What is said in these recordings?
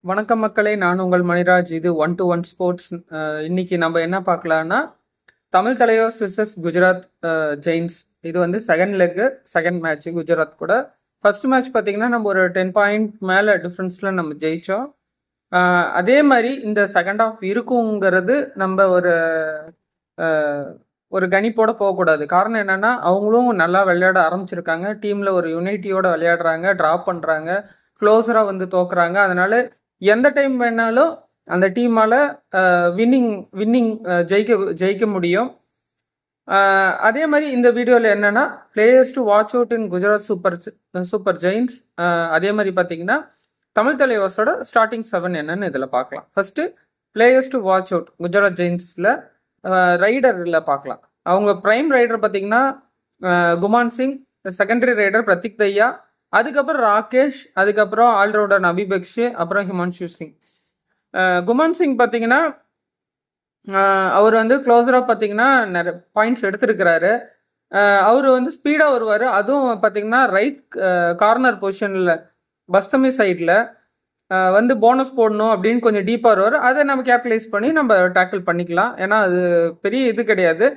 வணக்கம் மக்களே, நான் உங்கள் மணிராஜ். இது ஒன் டு ஒன் ஸ்போர்ட்ஸ். இன்னைக்கு நம்ம என்ன பார்க்கலான்னா, தமிழ் தலைவாஸ் விசஸ் குஜராத் ஜெயின்ஸ். இது வந்து second leg, second match Gujarat கூட. ஃபர்ஸ்ட் மேட்ச் பார்த்தீங்கன்னா நம்ம ஒரு 10 பாயிண்ட் மேலே டிஃப்ரென்ஸில் நம்ம ஜெயித்தோம். அதே மாதிரி இந்த செகண்ட் ஹாஃப் இருக்குங்கிறது நம்ம ஒரு கணிப்போட போகக்கூடாது. காரணம் என்னென்னா, அவங்களும் நல்லா விளையாட ஆரம்பிச்சிருக்காங்க. டீமில் ஒரு யுனைட்டியோட விளையாடுறாங்க, ட்ராப் பண்ணுறாங்க, க்ளோஸராக வந்து தோக்குறாங்க. அதனால எந்த டைம் வேணாலும் அந்த டீமால் வின்னிங் வின்னிங் ஜெயிக்க முடியும். அதே மாதிரி இந்த வீடியோவில் என்னென்னா, players to watch out in Gujarat super giants. அதே மாதிரி பார்த்தீங்கன்னா தமிழ் தலைவாஸோட ஸ்டார்டிங் 7 என்னன்னு இதில் பார்க்கலாம். First players to watch out Gujarat ஜெயின்ஸில் ரைடரில் பார்க்கலாம். அவங்க ப்ரைம் ரைடர் பார்த்தீங்கன்னா குமான் சிங், செகண்டரி ரைடர் பிரதீக் தையா, அதுக்கப்புறம் ராகேஷ், அதுக்கப்புறம் ஆல்ரவுண்டர் நபி பக்ஷ், அப்புறம் ஹிமான்ஷு சிங். குமான் சிங் பார்த்தீங்கன்னா அவர் வந்து க்ளோஸராக பார்த்தீங்கன்னா நிறைய பாயிண்ட்ஸ் எடுத்திருக்கிறாரு. அவர் வந்து ஸ்பீடாக வருவார். அதுவும் பார்த்தீங்கன்னா ரைட் கார்னர் பொசிஷனில் பஸ்தமி சைடில் வந்து போனஸ் போடணும் அப்படின்னு கொஞ்சம் டீப்பாக வருவார். அதை நம்ம கேபிட்டலைஸ் பண்ணி நம்ம டேக்கிள் பண்ணிக்கலாம். ஏன்னா அது பெரிய இது கிடையாது.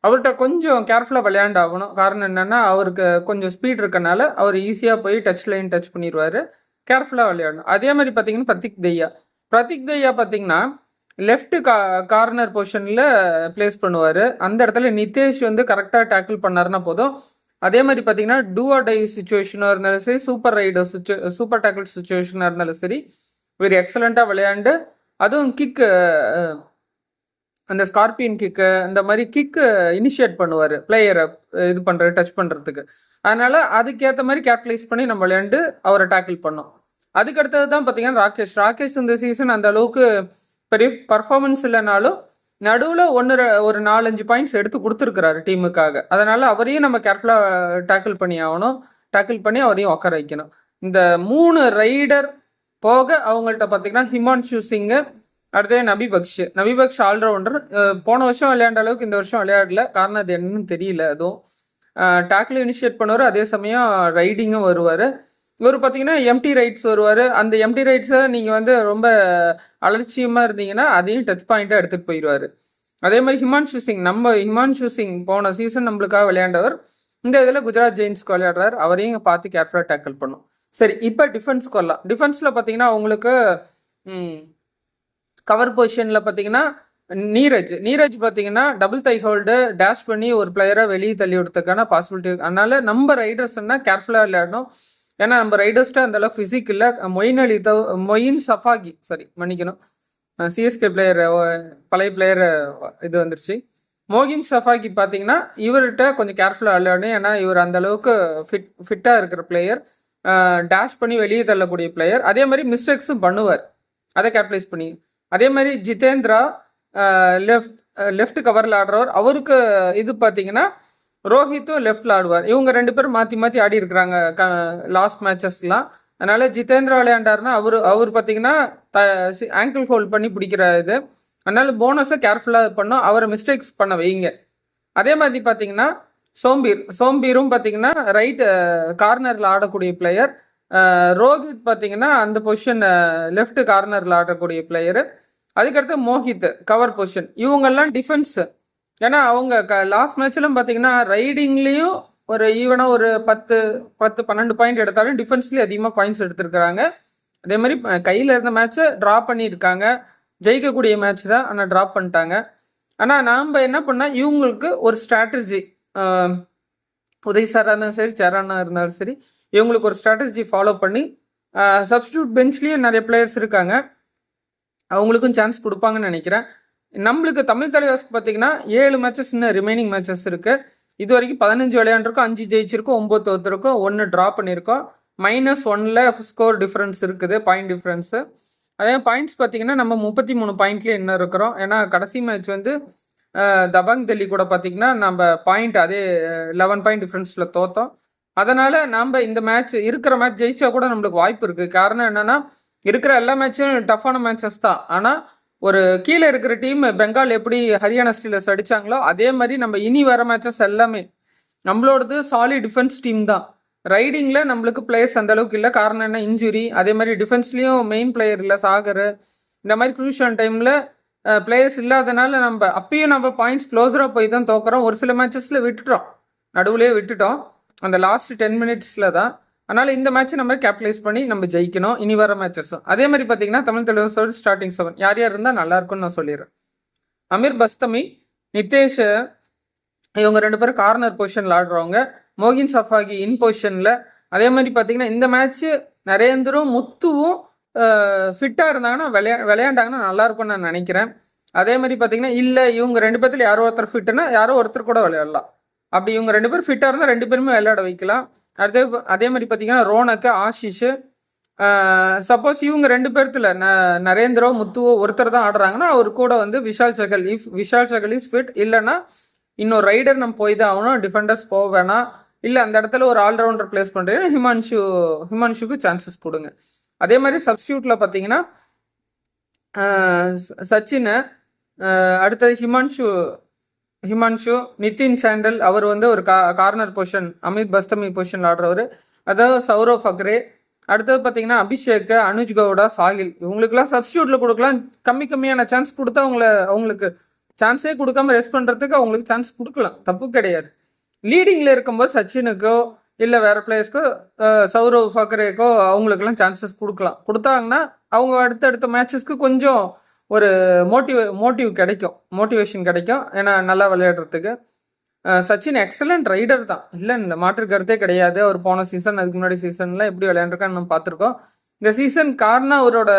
அவர்கிட்ட கொஞ்சம் கேர்ஃபுல்லாக விளையாண்டாகணும். காரணம் என்னென்னா, அவருக்கு கொஞ்சம் ஸ்பீட் இருக்கனால அவர் ஈஸியாக போய் டச் லைன் டச் பண்ணிடுவார். கேர்ஃபுல்லாக விளையாடணும். அதே மாதிரி பார்த்தீங்கன்னா பிரதீக் தையா பார்த்தீங்கன்னா லெஃப்ட் கார்னர் பொசிஷனில் பிளேஸ் பண்ணுவார். அந்த இடத்துல நிதேஷ் வந்து கரெக்டாக டேக்கிள் பண்ணாருன்னா போதும். அதே மாதிரி பார்த்தீங்கன்னா டூ ஆர் டை சுச்சுவேஷனாக இருந்தாலும் சரி, சூப்பர் டேக்கிள் சுச்சுவேஷனாக இருந்தாலும் சரி, வெரி எக்ஸலண்ட்டாக விளையாண்டு, அதுவும் கிக்கு, அந்த ஸ்கார்பியன் கிக்கு, இந்த மாதிரி கிக்கு இனிஷியேட் பண்ணுவார் பிளேயரை இது பண்ணுறது, டச் பண்ணுறதுக்கு. அதனால் அதுக்கேற்ற மாதிரி கேபிட்டலைஸ் பண்ணி நம்ம விளையாண்டு அவரை டேக்கிள் பண்ணோம். அதுக்கடுத்தது தான் பார்த்தீங்கன்னா ராகேஷ் இந்த சீசன் அந்த அளவுக்கு பெரிய பர்ஃபார்மன்ஸ் இல்லைனாலும் நடுவில் ஒரு 4-5 பாயிண்ட்ஸ் எடுத்து கொடுத்துருக்குறாரு டீமுக்காக. அதனால் அவரையும் நம்ம கேர்ஃபுல்லாக டேக்கிள் பண்ணி ஆகணும். டேக்கிள் பண்ணி அவரையும் உட்கார வைக்கணும். இந்த 3 ரைடர் போக அவங்கள்ட்ட பார்த்தீங்கன்னா ஹிமான்ஷு சிங்கு, அடுத்தது நபி பக்ஷ் ஆல்ரவுண்டர். போன வருஷம் விளையாண்ட அளவுக்கு இந்த வருஷம் விளையாடல. காரணம் அது என்னன்னு தெரியல. அதுவும் டேக்கிள் இனிஷியேட் பண்ணுவார், அதே சமயம் ரைடிங்கும் வருவார். இவர் பார்த்தீங்கன்னா எம்டி ரைட்ஸ் வருவார். அந்த எம்டி ரைட்ஸை நீங்கள் வந்து ரொம்ப அலட்சியமாக இருந்தீங்கன்னா அதையும் டச் பாயிண்ட்டாக எடுத்துகிட்டு போயிடுவார். அதே மாதிரி ஹிமான்ஷு சிங் போன சீசன் நம்மளுக்காக விளையாண்டவர். இந்த இதில் குஜராத் ஜெயின்ஸ்க்கு விளையாடுறாரு. அவரையும் பார்த்து கேர்ஃபுல்லாக டேக்கிள் பண்ணும். சரி, இப்போ டிஃபென்ஸ்க்கு வரலாம். டிஃபென்ஸில் பார்த்தீங்கன்னா அவங்களுக்கு கவர் பொசிஷனில் பார்த்தீங்கன்னா நீரஜ் பார்த்தீங்கன்னா டபுள் தை ஹோல்டு டேஷ் பண்ணி ஒரு பிளேயரை வெளியே தள்ளி விடுறதுக்கான பாசிபிலிட்டி இருக்குது. அதனால நம்ம ரைடர்ஸ்னால் கேர்ஃபுல்லாக விளையாடணும். ஏன்னா நம்ம ரைடர்ஸ்ட்டு அந்தளவுக்கு ஃபிசிக் இல்லை. மொயின் சஃபாகி, மன்னிக்கணும், சிஎஸ்கே பிளேயர், பழைய பிளேயர் இது வந்துருச்சு. மோகின் சஃபாகி பார்த்தீங்கன்னா இவர்கிட்ட கொஞ்சம் கேர்ஃபுல்லாக விளையாடணும். ஏன்னா இவர் அந்தளவுக்கு ஃபிட்டாக இருக்கிற பிளேயர், டேஷ் பண்ணி வெளியே தள்ளக்கூடிய பிளேயர். அதே மாதிரி மிஸ்டேக்ஸும் பண்ணுவார், அதை கேபிட்டலைஸ் பண்ணி. அதே மாதிரி ஜிதேந்திரா லெஃப்ட் கவரில் ஆடுறவர். அவருக்கு இது பார்த்தீங்கன்னா ரோஹித்தும் லெஃப்டில் ஆடுவார். இவங்க 2 பேரும் மாற்றி ஆடி இருக்கிறாங்க லாஸ்ட் மேட்சஸ்லாம். அதனால் ஜிதேந்திரா விளையாண்டாருன்னா அவர் பார்த்தீங்கன்னா ஆங்கிள் ஹோல்ட் பண்ணி பிடிக்கிற இது. அதனால் போனஸை கேர்ஃபுல்லாக பண்ணோம், அவரை மிஸ்டேக்ஸ் பண்ண வைங்க. அதே மாதிரி பார்த்தீங்கன்னா சோம்பீரும் பார்த்தீங்கன்னா ரைட் கார்னரில் ஆடக்கூடிய பிளேயர். ரோஹித் பார்த்தீங்கன்னா அந்த பொசிஷன் லெஃப்ட் கார்னரில் ஆடக்கூடிய பிளேயரு. அதுக்கடுத்து மோஹித் கவர் பொசிஷன். இவங்கெல்லாம் டிஃபென்ஸு. ஏன்னா அவங்க லாஸ்ட் மேட்ச்லாம் பார்த்தீங்கன்னா ரைடிங்லேயும் ஒரு ஈவனாக ஒரு 10-12 பாயிண்ட் எடுத்தாலும் டிஃபென்ஸ்லேயும் அதிகமாக பாயிண்ட்ஸ் எடுத்திருக்கிறாங்க. அதே மாதிரி கையில் இருந்த மேட்ச்சை ட்ரா பண்ணியிருக்காங்க. ஜெயிக்கக்கூடிய மேட்ச் தான், ஆனால் ட்ராப் பண்ணிட்டாங்க. ஆனால் நாம் என்ன பண்ணால் இவங்களுக்கு ஒரு ஸ்ட்ராட்டஜி, உதய் சாராக இருந்தாலும் சரி, சரணா இருந்தாலும் சரி, இவங்களுக்கு ஒரு ஸ்ட்ராட்டஜி ஃபாலோ பண்ணி சப்ஸ்டியூட் பெஞ்ச்லேயும் நிறைய பிளேயர்ஸ் இருக்காங்க, அவங்களுக்கும் சான்ஸ் கொடுப்பாங்கன்னு நினைக்கிறேன். நம்மளுக்கு தமிழ் தலைவாஸ்க்கு பார்த்தீங்கன்னா 7 மேட்சஸ் இன்னும் ரிமைனிங் மேட்சஸ் இருக்குது. இது வரைக்கும் 15 விளையாண்டுருக்கோம், 5 ஜெயிச்சிருக்கோம், 9 தோற்றுருக்கோம், 1 ட்ரா பண்ணியிருக்கோம். -1 ஸ்கோர் டிஃப்ரென்ஸ் இருக்குது, பாயிண்ட் டிஃப்ரென்ஸு. அதே பாயிண்ட்ஸ் பார்த்தீங்கன்னா நம்ம 33 பாயிண்ட்லேயே இன்னும் இருக்கிறோம். ஏன்னா கடைசி மேட்ச் வந்து தபாங் டெல்லி கூட பார்த்தீங்கன்னா நம்ம பாயிண்ட் அதே 11 பாயிண்ட் டிஃப்ரென்ஸில் தோற்றோம். அதனால் நம்ம இந்த இருக்கிற மேட்ச் ஜெயிச்சா கூட நம்மளுக்கு வாய்ப்பு இருக்குது. காரணம் என்னென்னா இருக்கிற எல்லா மேட்சும் டஃப்பான மேட்சஸ் தான். ஆனால் ஒரு கீழே இருக்கிற டீம் பெங்கால் எப்படி ஹரியானா ஸ்டீலர்ஸ் அடித்தாங்களோ அதே மாதிரி நம்ம இனி வர மேட்சஸ் எல்லாமே நம்மளோடது சாலிட் டிஃபென்ஸ் டீம் தான். ரைடிங்கில் நம்மளுக்கு பிளேயர்ஸ் அந்த அளவுக்கு இல்லை. காரணம் என்ன, இன்ஜுரி. அதே மாதிரி டிஃபென்ஸ்லேயும் மெயின் பிளேயர் இல்லை, சாகர். இந்த மாதிரி க்ரூஷியல் டைமில் பிளேயர்ஸ் இல்லாதனால அப்பயும் நம்ம பாயிண்ட்ஸ் க்ளோஸராக போய் தான் தோக்குறோம். ஒரு சில மேட்சஸில் விட்டுட்டோம், நடுவுலேயே விட்டுட்டோம், அந்த லாஸ்ட் 10 மினிட்ஸில் தான். அதனால் இந்த மேட்ச்சை நம்ம கேபிட்டலைஸ் பண்ணி நம்ம ஜெயிக்கணும் இனி வர மேட்சஸும். அதே மாதிரி பார்த்தீங்கன்னா தமிழ் தலைவர்ஸோட ஸ்டார்டிங் 7 யார் யார் இருந்தால் நல்லாயிருக்கும்னு நான் சொல்லிடுறேன். அமீர் பஸ்தமி, நிதேஷ், இவங்க 2 பேரும் கார்னர் பொசிஷனில் ஆடுறவங்க. மோகின் சஃபாகி இன் பொசிஷனில். அதே மாதிரி பார்த்தீங்கன்னா இந்த மேட்ச்சு நரேந்தரும் முத்துவும் ஃபிட்டாக இருந்தாங்கன்னா விளையாண்டாங்கன்னா நல்லாயிருக்கும்னு நான் நினைக்கிறேன். அதே மாதிரி பார்த்தீங்கன்னா இல்லை இவங்க 2 பேர்த்துல யாரோ ஒருத்தர் ஃபிட்டுன்னா யாரோ ஒருத்தர் கூட விளையாடலாம். அப்படி இவங்க 2 பேரும் ஃபிட்டாக இருந்தால் 2 பேருமே விளையாட வைக்கலாம். அதே மாதிரி பார்த்தீங்கன்னா ரோனக்கு, ஆஷிஷ், சப்போஸ் இவங்க 2 பேர்த்துல நரேந்திரோ முத்துவோ ஒருத்தர் தான் ஆடுறாங்கன்னா அவர் கூட வந்து Vishal Chahal, if Vishal Chahal is fit, இல்லைன்னா இன்னொரு ரைடர் நம்ம போய் தான் ஆகணும், டிஃபெண்டர்ஸ் போக வேணாம், இல்லை அந்த இடத்துல ஒரு ஆல்ரவுண்டர் பிளேஸ் பண்ணுறீங்கன்னா ஹிமான்ஷுக்கு சான்சஸ் கொடுங்க. அதே மாதிரி சப்ஸ்டியூட்டில் பார்த்தீங்கன்னா சச்சின், அடுத்தது ஹிமான்ஷு, நிதின் சாண்டல், அவர் வந்து ஒரு கார்னர் பொசிஷன் அமித் பஸ்தமி பொசிஷனில் ஆடுறவர். அதாவது சௌரவ் ஃபக்ரே. அடுத்தது பார்த்தீங்கன்னா அபிஷேக், அனுஜ் கவுடா, சாகில், இவங்களுக்குலாம் சப்ஸ்டியூட்டில் கொடுக்கலாம். கம்மியான சான்ஸ் கொடுத்தா அவங்களுக்கு சான்ஸே கொடுக்காம ரெஸ்ட் பண்ணுறதுக்கு அவங்களுக்கு சான்ஸ் கொடுக்கலாம், தப்பு கிடையாது. லீடிங்கில் இருக்கும்போது சச்சினுக்கோ இல்லை வேறு பிளேயர்ஸ்க்கோ சௌரவ் ஃபக்ரேக்கோ அவங்களுக்கெல்லாம் சான்சஸ் கொடுத்தாங்கன்னா அவங்க அடுத்தடுத்த மேட்சஸ்க்கு கொஞ்சம் ஒரு மோட்டிவேஷன் கிடைக்கும். ஏன்னா நல்லா விளையாடுறதுக்கு. சச்சின் எக்ஸலண்ட் ரைடர் தான், இல்லை இந்த மாற்று கருத்தே கிடையாது. அவர் போன சீசன், அதுக்கு முன்னாடி சீசன்லாம் எப்படி விளையாண்டுருக்கான்னு நம்ம பார்த்துருக்கோம். இந்த சீசன் காரணம் அவரோட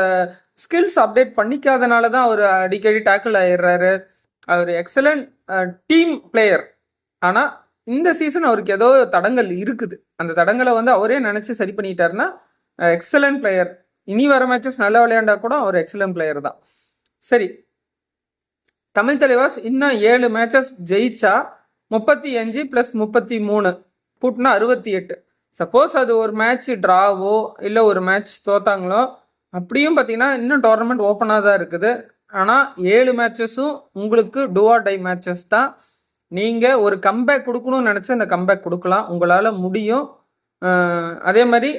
ஸ்கில்ஸ் அப்டேட் பண்ணிக்காதனால தான் அவர் அடிக்கடி டேக்கிள் ஆயிடுறாரு. அவர் எக்ஸலண்ட் டீம் பிளேயர். ஆனால் இந்த சீசன் அவருக்கு ஏதோ தடங்கள் இருக்குது. அந்த தடங்களை வந்து அவரே நினச்சி சரி பண்ணிட்டாருன்னா எக்ஸலண்ட் பிளேயர். இனி வர மேட்சஸ் நல்லா விளையாண்டா கூட அவர் எக்ஸலண்ட் பிளேயர் தான். சரி, தமிழ் தலைவாஸ் இன்னும் 7 மேட்சஸ் ஜெயிச்சா 35 + 33 கூட்டினா 68. சப்போஸ் அது ஒரு மேட்ச் ட்ராவோ இல்லை ஒரு மேட்ச் தோத்தாங்களோ அப்படியும் பார்த்தீங்கன்னா இன்னும் டோர்னமெண்ட் ஓப்பனாக தான் இருக்குது. ஆனால் 7 மேட்சஸும் உங்களுக்கு டூ ஆர் டை மேட்சஸ் தான். நீங்கள் ஒரு கம்பேக் கொடுக்கணும்னு நினச்சா இந்த கம்பேக் கொடுக்கலாம், உங்களால் முடியும். அதே மாதிரி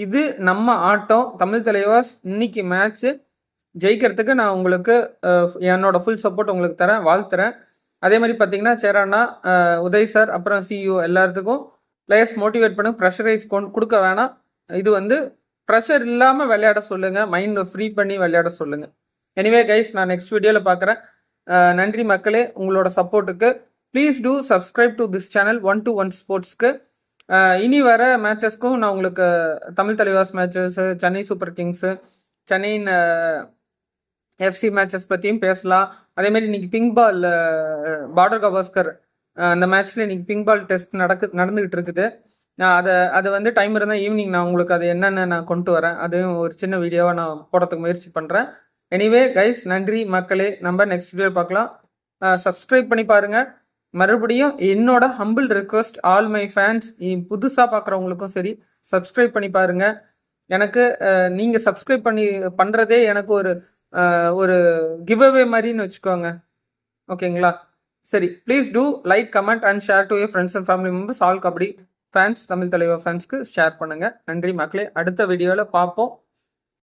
இது நம்ம ஆட்டம். தமிழ் தலைவாஸ் இன்னைக்கு மேட்ச்சு ஜெயிக்கிறதுக்கு நான் உங்களுக்கு என்னோட ஃபுல் சப்போர்ட் உங்களுக்கு தரேன், வாழ்த்துறேன். அதே மாதிரி பார்த்தீங்கன்னா சேரானா, உதய் சார், அப்புறம் சிஇஓ எல்லாத்துக்கும் பிளேயர்ஸ் மோட்டிவேட் பண்ணி ப்ரெஷரைஸ் கொடுக்க வேணாம். இது வந்து ப்ரெஷர் இல்லாமல் விளையாட சொல்லுங்கள், மைண்டை ஃப்ரீ பண்ணி விளையாட சொல்லுங்கள். எனிவே கைஸ், நான் நெக்ஸ்ட் வீடியோவில் பார்க்குறேன். நன்றி மக்களே உங்களோட சப்போர்ட்டுக்கு. Please do subscribe to this channel 1 to 1 ஸ்போர்ட்ஸ்க்கு. இனி வர மேட்சஸ்க்கும் நான் உங்களுக்கு Tamil Thalaivas matches, Chennai super kings, சென்னையின் எஃப்சி மேட்சஸ் பற்றியும் பேசலாம். அதேமாதிரி இன்னைக்கு பிங்க் பால் பார்டர் கவாஸ்கர் அந்த மேட்ச்சில் இன்னைக்கு பிங்க் பால் டெஸ்ட் நடந்துக்கிட்டு இருக்குது. அதை வந்து டைம் இருந்தால் ஈவினிங் நான் உங்களுக்கு அது என்னென்ன நான் கொண்டு வரேன், அதுவும் ஒரு சின்ன வீடியோவாக நான் போடுறதுக்கு முயற்சி பண்ணுறேன். எனிவே கைஸ், நன்றி மக்களே. நம்ம நெக்ஸ்ட் வீடியோ பார்க்கலாம். சப்ஸ்கிரைப் பண்ணி பாருங்கள். மறுபடியும் என்னோட humble request, all my fans, புதுசாக பார்க்குறவங்களுக்கும் சரி, சப்ஸ்கிரைப் பண்ணி பாருங்கள். எனக்கு நீங்கள் சப்ஸ்கிரைப் பண்ணுறதே எனக்கு ஒரு கிவ் அவே மாதிரின்னு வச்சுக்கோங்க, ஓகேங்களா? சரி, please do like, comment and share to your friends and family members. All kabaddi fans, Tamil தலைவர் ஃபேன்ஸ்க்கு ஷேர் பண்ணுங்கள். நன்றி மக்களே. அடுத்த வீடியோவில் பார்ப்போம்.